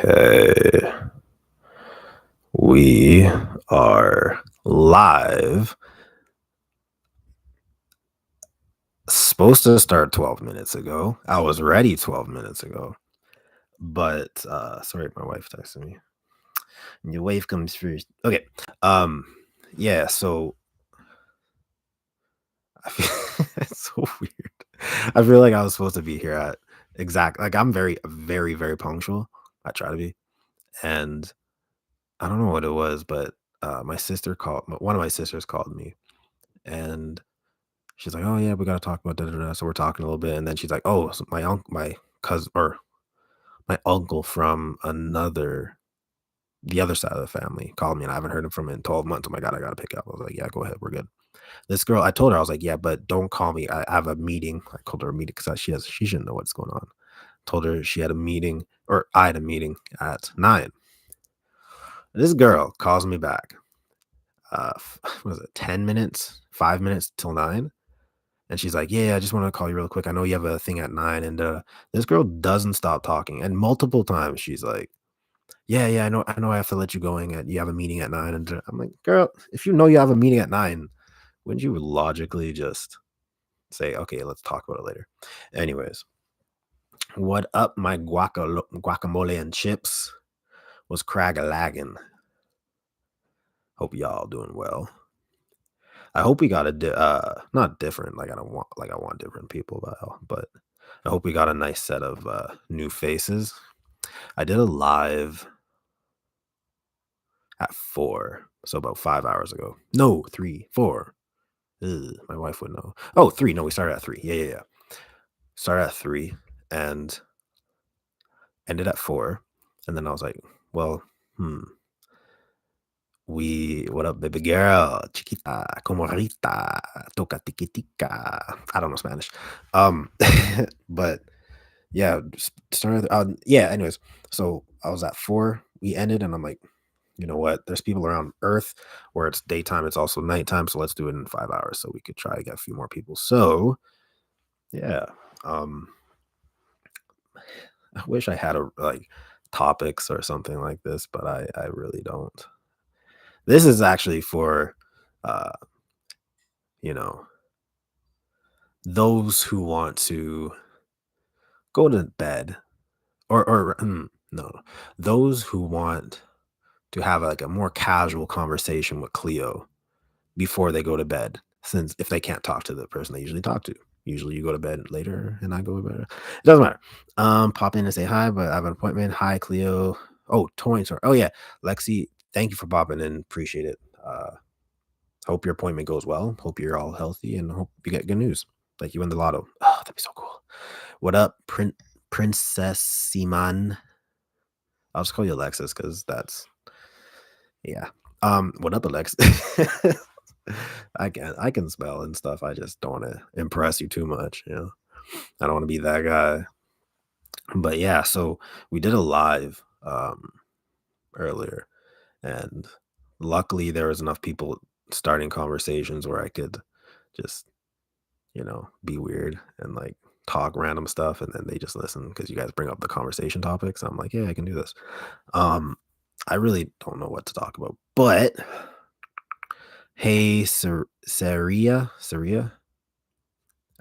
Okay, we are live. Supposed to start 12 minutes ago. I was ready 12 minutes ago. But sorry, my wife texted me. Your wife comes first. Okay. Um, yeah, so I feel it's so weird. I feel like I was supposed to be here at like I'm very, very punctual. I try to be. And I don't know what it was, but my sister called one of my sisters called me and she's like, "Oh yeah, we gotta talk about da da da." So we're talking a little bit, and then she's like, "Oh, so my cousin or my uncle from the other side of the family called me, and I haven't heard him from in 12 months. Oh my god, I gotta pick up." I was like, "Yeah, go ahead, we're good." This girl, I told her, I was like, "Yeah, but don't call me. I have a meeting." I called her a meeting because she shouldn't know what's going on. Told her she had a meeting, or I had a meeting at 9. This girl calls me back. What was it, 10 minutes, 5 minutes till 9? And she's like, "Yeah, I just wanted to call you real quick. I know you have a thing at 9." And this girl doesn't stop talking. And multiple times she's like, "Yeah, yeah, I know I have to let you go and you have a meeting at 9." And I'm like, "Girl, if you know you have a meeting at 9, wouldn't you logically just say, okay, let's talk about it later?" Anyways, what up, my guacamole and chips? Was crag a lagging? Hope y'all doing well. I hope we got not different, like I want different people, but I hope we got a nice set of new faces. I did a live at 4, so about 5 hours ago. No, 3, 4. Ugh, my wife would know. Oh, 3. No, we started at 3. Yeah, yeah, yeah. Started at 3 and ended at 4. And then I was like, well, hmm, we what up, baby girl? Chiquita, como rita, toca tiki tika. I don't know Spanish. Um, but yeah, started. Yeah. Anyways, so I was at 4. We ended, and I'm like, you know what? There's people around Earth where it's daytime. It's also nighttime. So let's do it in 5 hours, so we could try to get a few more people. So yeah, um, I wish I had a like topics or something like this, but I really don't. This is actually for uh, you know, those who want to go to bed or no, those who want to have like a more casual conversation with Cleo before they go to bed, since if they can't talk to the person they usually talk to. Usually you go to bed later and I go to bed. It doesn't matter. Pop in and say hi, but I have an appointment. Hi, Cleo. Oh, Toy Store. Oh yeah. Lexi, thank you for popping in. Appreciate it. Hope your appointment goes well. Hope you're all healthy and hope you get good news. Like you win the lotto. Oh, that'd be so cool. What up, Princess Siman? I'll just call you Alexis because that's yeah. What up, Alexis? I can spell and stuff. I just don't want to impress you too much, you know. I don't want to be that guy. But yeah, so we did a live earlier, and luckily there was enough people starting conversations where I could just, be weird and like talk random stuff, and then they just listen because you guys bring up the conversation topics. I'm like, yeah, I can do this. Um, I really don't know what to talk about, but hey, Saria,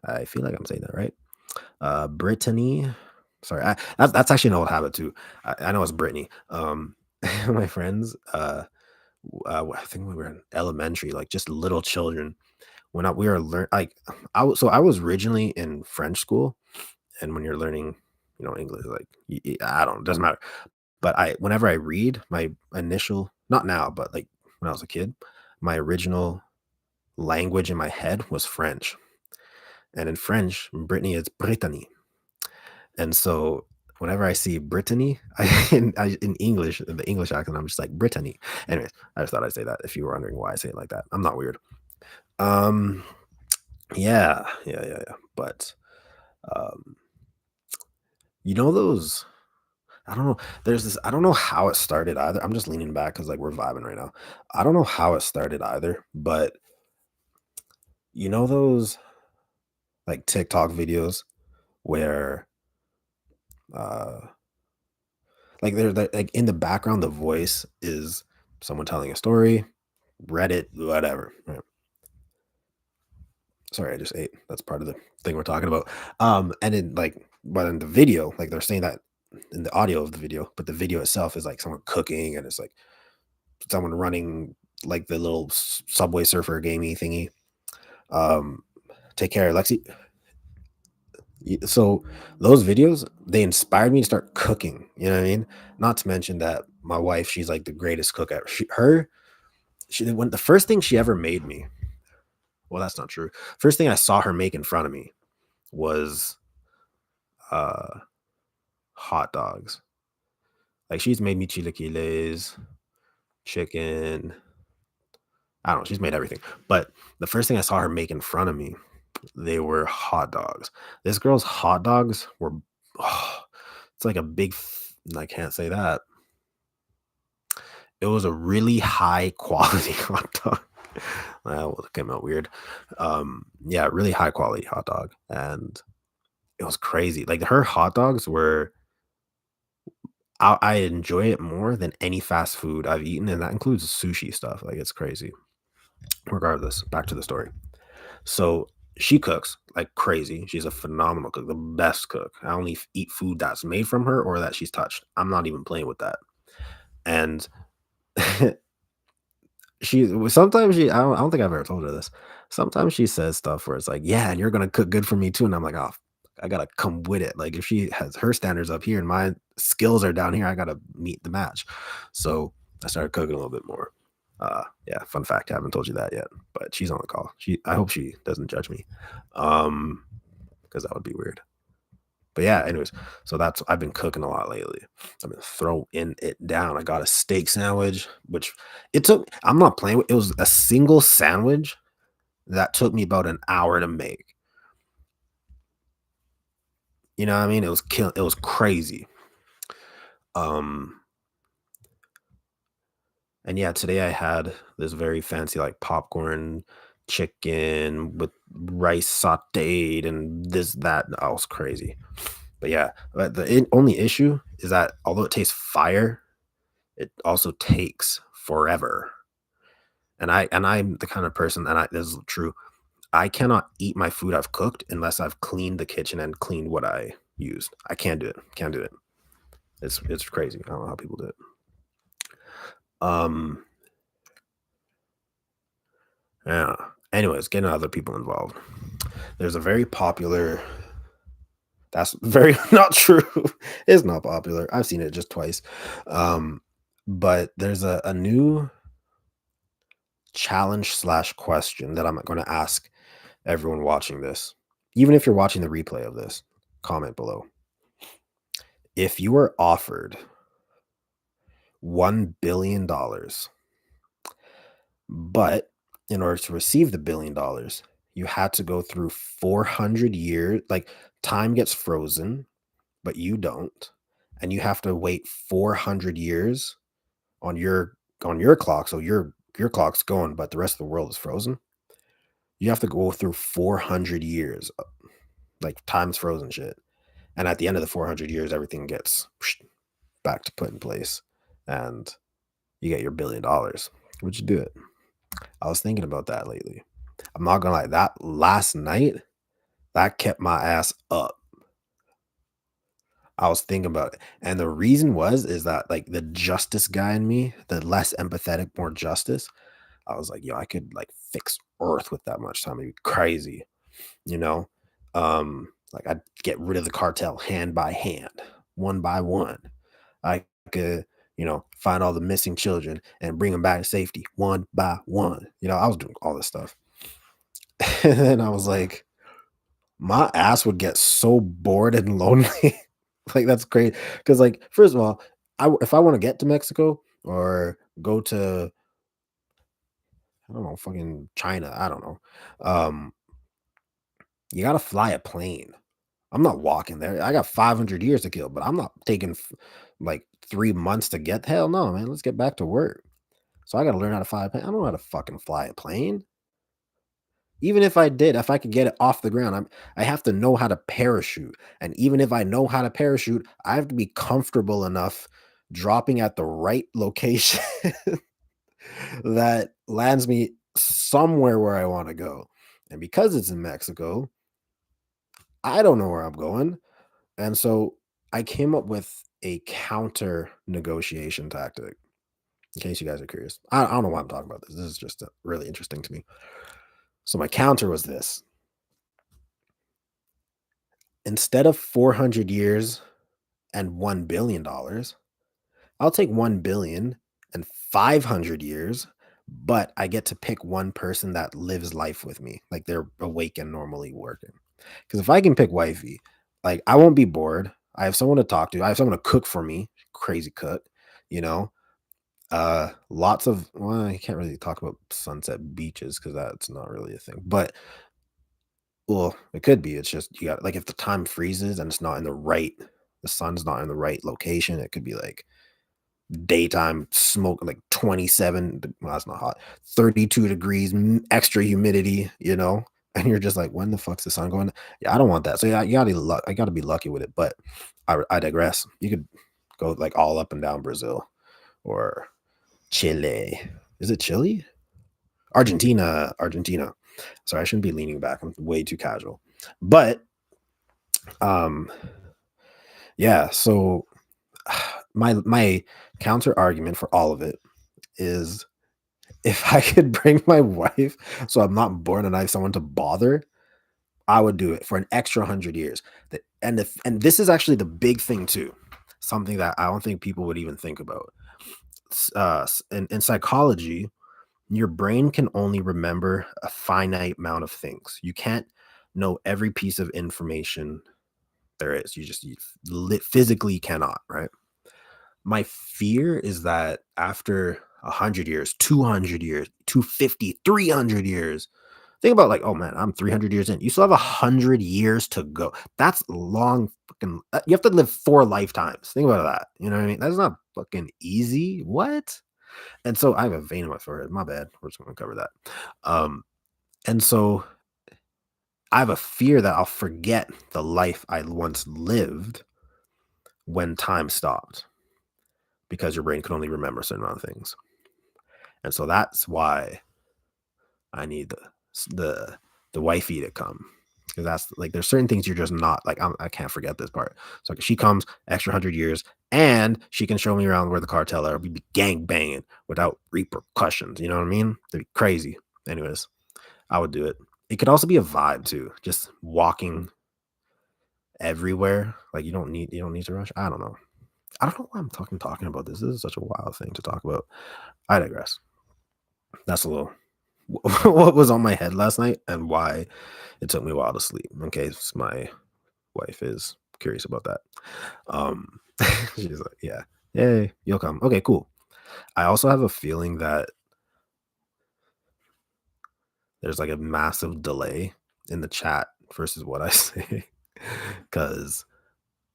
I feel like I'm saying that right. Brittany, sorry, that's actually an old habit too. I know it's Brittany. My friends, I think we were in elementary, like just little children. When we were like, I was originally in French school, and when you're learning, English, like I don't, it doesn't matter. But whenever I read, my initial, not now, but like when I was a kid, my original language in my head was French, and in French, Brittany is Brittany. And so whenever I see Brittany, in English, in the English accent, I'm just like Brittany. Anyways, I just thought I'd say that if you were wondering why I say it like that. I'm not weird. Um, yeah, yeah, yeah, yeah. But um, those. I don't know. There's this. I don't know how it started either. I'm just leaning back because like we're vibing right now. I don't know how it started either, but those like TikTok videos where uh Like like in the background, the voice is someone telling a story, Reddit, whatever. Right. Sorry, I just ate. That's part of the thing we're talking about. And then like, but in the video, like they're saying that in the audio of the video, but the video itself is like someone cooking and it's like someone running like the little Subway Surfer gamey thingy. Um, Take care, Lexi. So those videos, they inspired me to start cooking. You know what I mean? Not to mention that my wife, she's like the greatest cook ever. She when the first thing she ever made me. Well, that's not true. First thing I saw her make in front of me was uh hot dogs. Like she's made me chilaquiles, chicken. I don't know. She's made everything. But the first thing I saw her make in front of me, they were hot dogs. This girl's hot dogs were, oh, it's like a big, I can't say that. It was a really high quality hot dog. Well, it came out weird. Yeah, really high quality hot dog. And it was crazy. Like her hot dogs were, I enjoy it more than any fast food I've eaten. And that includes sushi stuff. Like it's crazy. Regardless, back to the story. So she cooks like crazy. She's a phenomenal cook, the best cook. I only eat food that's made from her or that she's touched. I'm not even playing with that. And sometimes I don't think I've ever told her this. Sometimes she says stuff where it's like, yeah, and you're gonna cook good for me too. And I'm like, oh, I gotta come with it. Like if she has her standards up here and my skills are down here, I gotta meet the match. So I started cooking a little bit more. Yeah, fun fact, I haven't told you that yet, but she's on the call. I hope she doesn't judge me. Because that would be weird. But yeah, anyways, so that's I've been cooking a lot lately. I've been throwing it down. I got a steak sandwich, which it took. I'm not playing with. It was a single sandwich that took me about an hour to make. You know what I mean? It was crazy. Um, and yeah, today I had this very fancy like popcorn chicken with rice sauteed and this that. That was crazy. But yeah, but only issue is that although it tastes fire, it also takes forever. I'm the kind of person that this is true. I cannot eat my food I've cooked unless I've cleaned the kitchen and cleaned what I used. I can't do it. Can't do it. It's crazy. I don't know how people do it. Um yeah. Anyways, getting other people involved. There's a very popular that's very not true. It's not popular. I've seen it just twice. Um but there's a new challenge slash question that I'm going to ask everyone watching this. Even if you're watching the replay of this, comment below. If you were offered $1 billion, but in order to receive the $1 billion, you had to go through 400 years, like time gets frozen, but you don't, and you have to wait 400 years on your clock. So your clock's going, but the rest of the world is frozen. You have to go through 400 years, like time's frozen shit. And at the end of the 400 years, everything gets back to put in place and you get your $1 billion. Would you do it? I was thinking about that lately. I'm not gonna lie, that last night, that kept my ass up. I was thinking about it. And the reason is that like the justice guy in me, the less empathetic, more justice, I was like, yo, I could like fix Earth with that much time. It'd be crazy, you know? Like I'd get rid of the cartel hand by hand, one by one. I could, find all the missing children and bring them back to safety one by one. I was doing all this stuff. And then I was like, my ass would get so bored and lonely. Like that's great. Because like, first of all, if I want to get to Mexico or go to, I don't know, fucking China, I don't know. Um, you gotta fly a plane. I'm not walking there. I got 500 years to kill, but I'm not taking like 3 months to get. Hell no, man. Let's get back to work. So I got to learn how to fly a plane. I don't know how to fucking fly a plane. Even if I did, if I could get it off the ground, I have to know how to parachute. And even if I know how to parachute, I have to be comfortable enough. dropping at the right location that lands me somewhere where I want to go. And because it's in Mexico, I don't know where I'm going. And so I came up with a counter negotiation tactic. In case you guys are curious, I don't know why I'm talking about this. This is just really interesting to me. So my counter was this: instead of 400 years and $1 billion, I'll take 1 billion and 500 years, but I get to pick one person that lives life with me, like they're awake and normally working. Because if I can pick wifey, like I won't be bored. I have someone to talk to. I have someone to cook for me, crazy cook, you know. Lots of, well, I can't really talk about sunset beaches because that's not really a thing. But well, it could be. It's just you got, like, if the time freezes and it's not in the right, the sun's not in the right location, it could be like daytime smoke, like 27, well, that's not hot, 32 degrees, extra humidity, and you're just like, when the fuck's the sun going? Yeah, I don't want that. So yeah, I gotta be lucky with it. But I digress. You could go like all up and down Brazil or Chile. Is it Chile? Argentina. Argentina. Sorry, I shouldn't be leaning back. I'm way too casual. But um yeah, so my counter argument for all of it is, if I could bring my wife so I'm not bored and I have someone to bother, I would do it for an extra 100 years. And this is actually the big thing too. Something that I don't think people would even think about. In psychology, your brain can only remember a finite amount of things. You can't know every piece of information there is. You physically cannot, right? My fear is that after 100 years, 200 years, 250, 300 years, think about, like, oh man, I'm 300 years in. You still have 100 years to go. That's long fucking. You have to live 4 lifetimes. Think about that. You know what I mean? That's not fucking easy. What? And so I have a vein in my forehead. My bad. We're just going to cover that. Um, and so I have a fear that I'll forget the life I once lived when time stopped, because your brain can only remember a certain amount of things. And so that's why I need the the wifey to come, because that's like, there's certain things you're just not like, I can't forget this part. So she comes extra 100 years, and she can show me around where the cartel are. We'd be gang banging without repercussions. You know what I mean? They'd be crazy. Anyways, I would do it. It could also be a vibe too, just walking everywhere. Like you don't need to rush. I don't know. I don't know why I'm talking about this. This is such a wild thing to talk about. I digress. That's a little what was on my head last night and why it took me a while to sleep, in case my wife is curious about that. Um, she's like, "Yeah, yay, you'll come." Okay, cool. I also have a feeling that there's like a massive delay in the chat versus what I say, because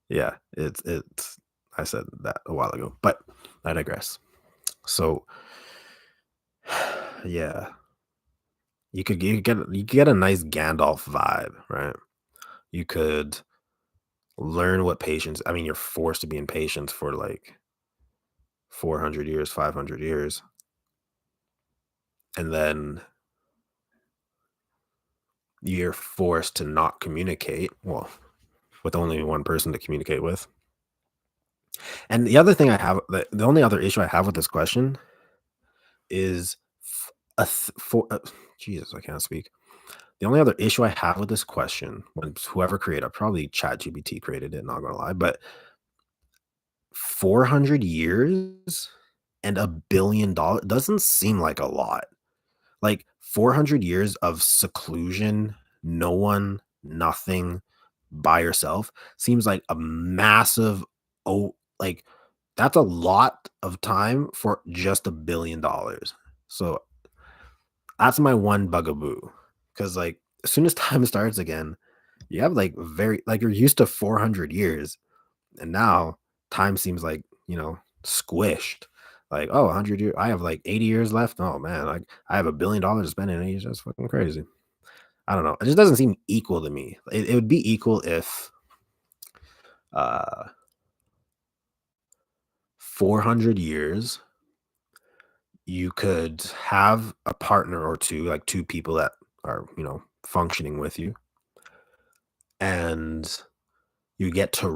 yeah, it's. I said that a while ago, but I digress. So yeah, you could get a nice Gandalf vibe, right? You could learn what patience. I mean, you're forced to be in patience for like 400 years, 500 years, and then you're forced to not communicate. Well, with only one person to communicate with. And the other thing I have, the only other issue I have with this question is for Jesus, I can't speak. The only other issue I have with this question, when whoever created, probably ChatGPT created it, not gonna lie, but 400 years and $1 billion doesn't seem like a lot. Like 400 years of seclusion, no one, nothing, by yourself seems like a massive, oh, like that's a lot of time for just $1 billion. So that's my one bugaboo. Cause like as soon as time starts again, you have like very, like, you're used to 400 years, and now time seems like, squished. Like, oh, 100 years, I have like 80 years left. Oh man, like I have $1 billion to spend in 80 years. That's fucking crazy. I don't know. It just doesn't seem equal to me. It would be equal if uh 400 years, you could have a partner or two, like two people that are, functioning with you, and you get to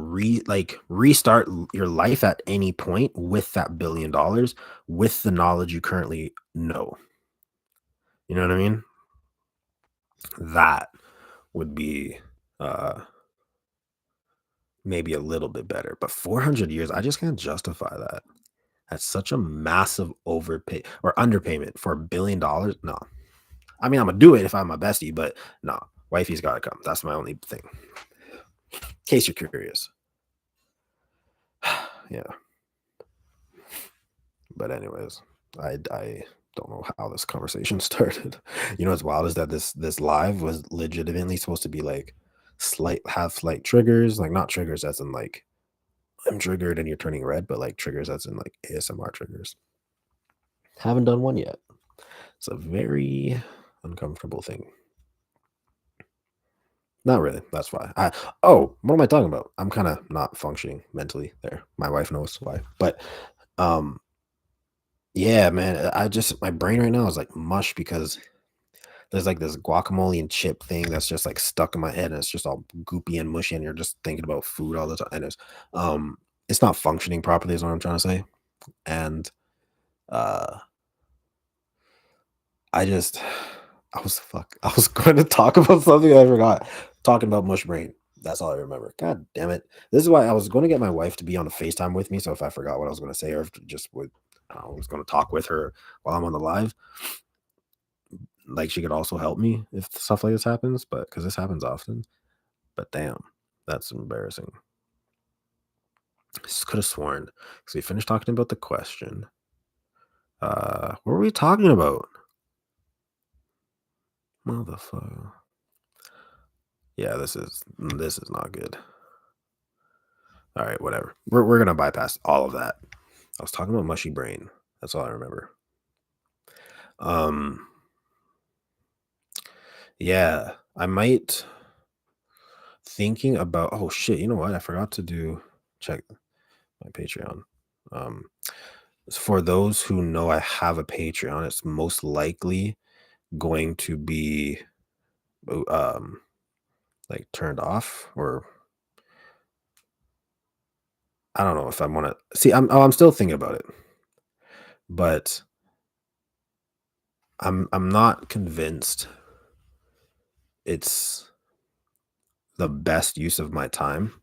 restart your life at any point with that $1 billion with the knowledge you currently know. You know what I mean? That would be uh maybe a little bit better. But 400 years, I just can't justify that. That's such a massive overpay or underpayment for $1 billion. No. I mean, I'm gonna do it if I'm my bestie, but no, wifey's gotta come. That's my only thing. In case you're curious. Yeah. But anyways, I don't know how this conversation started. You know what's wild is that this live was legitimately supposed to be like slight triggers, like not triggers as in like I'm triggered and you're turning red, but like triggers as in like ASMR triggers. Haven't done one yet. It's a very uncomfortable thing. Not really. That's why. What am I talking about? I'm kind of not functioning mentally there. My wife knows why. But um yeah, man, I just my brain right now is like mush because there's like this guacamole and chip thing that's just like stuck in my head and it's just all goopy and mushy and you're just thinking about food all the time. And it's not functioning properly is what I'm trying to say. And uh I just I was going to talk about something I forgot. Talking about mush brain. That's all I remember. God damn it. This is why I was going to get my wife to be on a FaceTime with me. So if I forgot what I was going to say, or if just would I was going to talk with her while I'm on the live, like she could also help me if stuff like this happens, but because this happens often. But damn, that's embarrassing. Could have sworn. So we finished talking about the question. What were we talking about? Motherfucker. Yeah, this is not good. All right, whatever. We're gonna bypass all of that. I was talking about mushy brain. That's all I remember. Um, yeah, I might thinking about. Oh shit! You know what? I forgot to do check my Patreon. Um, for those who know I have a Patreon, it's most likely going to be um like turned off or I don't know if I want to see. I'm still thinking about it, but I'm not convinced it's the best use of my time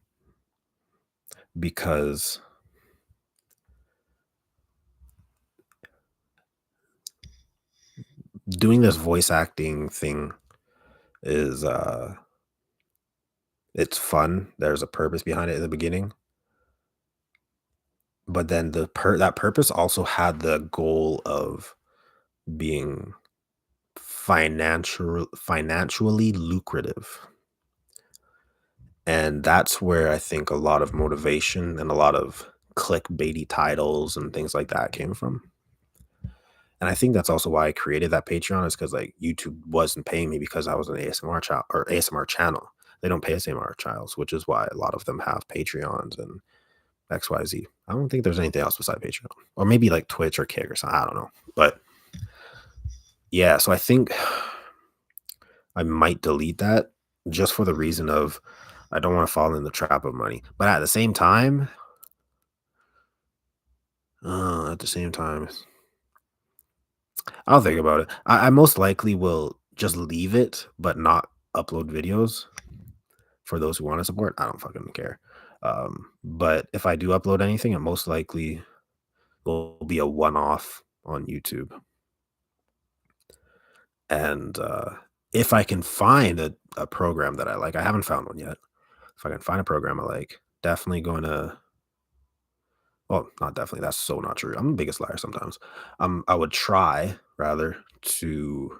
because doing this voice acting thing is it's fun. There's a purpose behind it in the beginning, but then that purpose also had the goal of being financially lucrative. And that's where I think a lot of motivation and a lot of clickbaity titles and things like that came from. And I think that's also why I created that Patreon is because like YouTube wasn't paying me because I was an ASMR child or ASMR channel. They don't pay ASMR channels, which is why a lot of them have Patreons and XYZ. I don't think there's anything else beside Patreon. Or maybe like Twitch or Kick or something. I don't know. But yeah, so I think I might delete that just for the reason of I don't want to fall in the trap of money. But at the same time, I'll think about it. I most likely will just leave it, but not upload videos for those who want to support. I don't fucking care. But if I do upload anything, it most likely will be a one-off on YouTube. And if I can find a program that I like, I haven't found one yet. If I can find a program I like, definitely going to. Well, not definitely. That's so not true. I'm the biggest liar sometimes. I would try rather to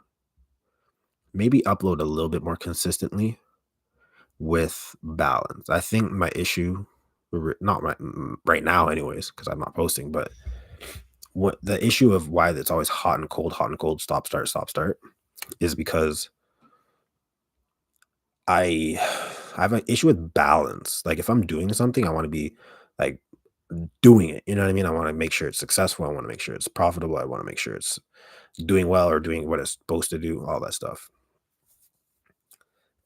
maybe upload a little bit more consistently with balance. I think my issue, not right now, anyways, because I'm not posting, but what the issue of why it's always hot and cold, stop, start, is because I I have an issue with balance. Like if I'm doing something, I want to be like doing it. You know what I mean? I want to make sure it's successful. I want to make sure it's profitable. I want to make sure it's doing well or doing what it's supposed to do, all that stuff.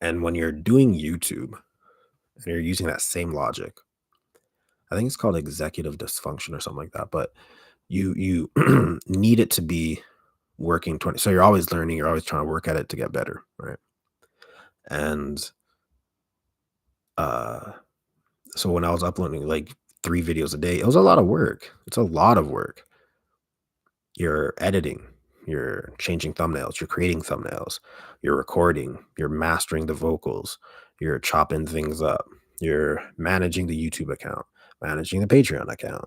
And when you're doing YouTube and you're using that same logic, I think it's called executive dysfunction or something like that. But you need it to be working 20. So you're always learning, you're always trying to work at it to get better, right? And uh so when I was uploading like 3 videos a day, it was a lot of work. It's a lot of work. You're editing, you're changing thumbnails, you're creating thumbnails, you're recording, you're mastering the vocals, you're chopping things up, you're managing the YouTube account, managing the Patreon account,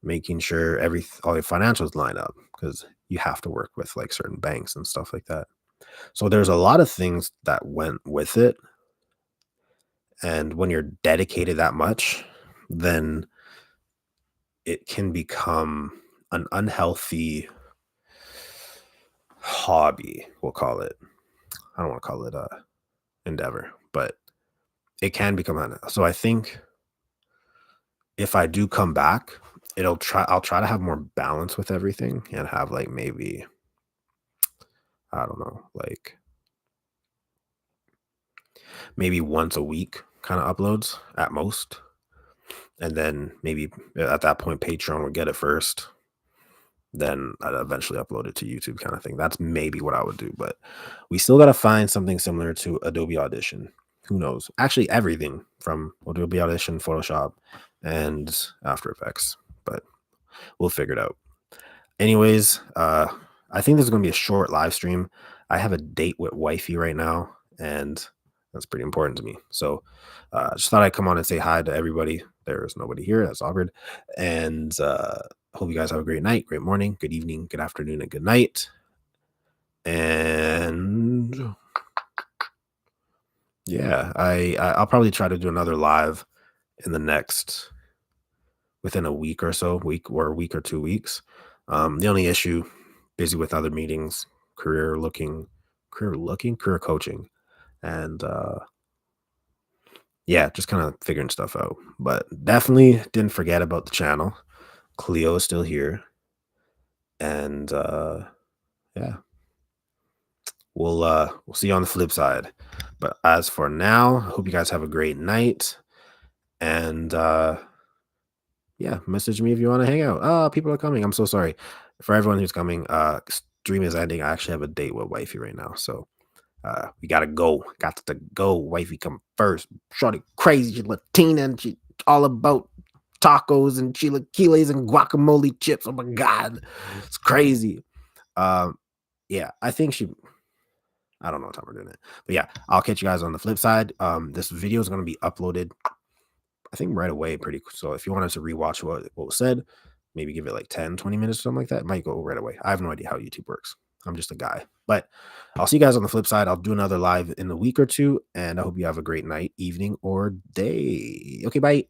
making sure all your financials line up because you have to work with like certain banks and stuff like that. So there's a lot of things that went with it. And when you're dedicated that much, then it can become an unhealthy hobby, we'll call it. I don't want to call it a endeavor, but it can become an so I think if I do come back, I'll try to have more balance with everything and have like maybe I don't know, like maybe once a week kind of uploads at most. And then maybe at that point Patreon would get it first. Then I'd eventually upload it to YouTube kind of thing. That's maybe what I would do, but we still got to find something similar to Adobe Audition. Who knows? Actually, everything from Adobe Audition, Photoshop, and After Effects, but we'll figure it out. Anyways, I think this is going to be a short live stream. I have a date with wifey right now, and that's pretty important to me. So, just thought I'd come on and say hi to everybody. There's nobody here. That's awkward. And hope you guys have a great night, great morning, good evening, good afternoon, and good night. And yeah, I'll probably try to do another live in the next within a week or so, a week or 2 weeks. The only issue, busy with other meetings, career coaching, and yeah, just kind of figuring stuff out. But definitely didn't forget about the channel. Cleo is still here, and yeah, we'll see you on the flip side. But as for now, hope you guys have a great night, and yeah, message me if you want to hang out. People are coming. I'm so sorry for everyone who's coming. Stream is ending. I actually have a date with wifey right now, so we gotta go. Got to go. Wifey come first. Shorty crazy. She's Latina and she all about tacos and chilaquiles and guacamole chips. Oh my god, it's crazy. Um, yeah, I think she. I don't know what time we're doing it, but yeah, I'll catch you guys on the flip side. This video is gonna be uploaded I think right away pretty so if you wanted to rewatch what was said, maybe give it like 10, 20 minutes, something like that, it might go right away. I have no idea how YouTube works. I'm just a guy. But I'll see you guys on the flip side. I'll do another live in a week or two, and I hope you have a great night, evening, or day. Okay, bye.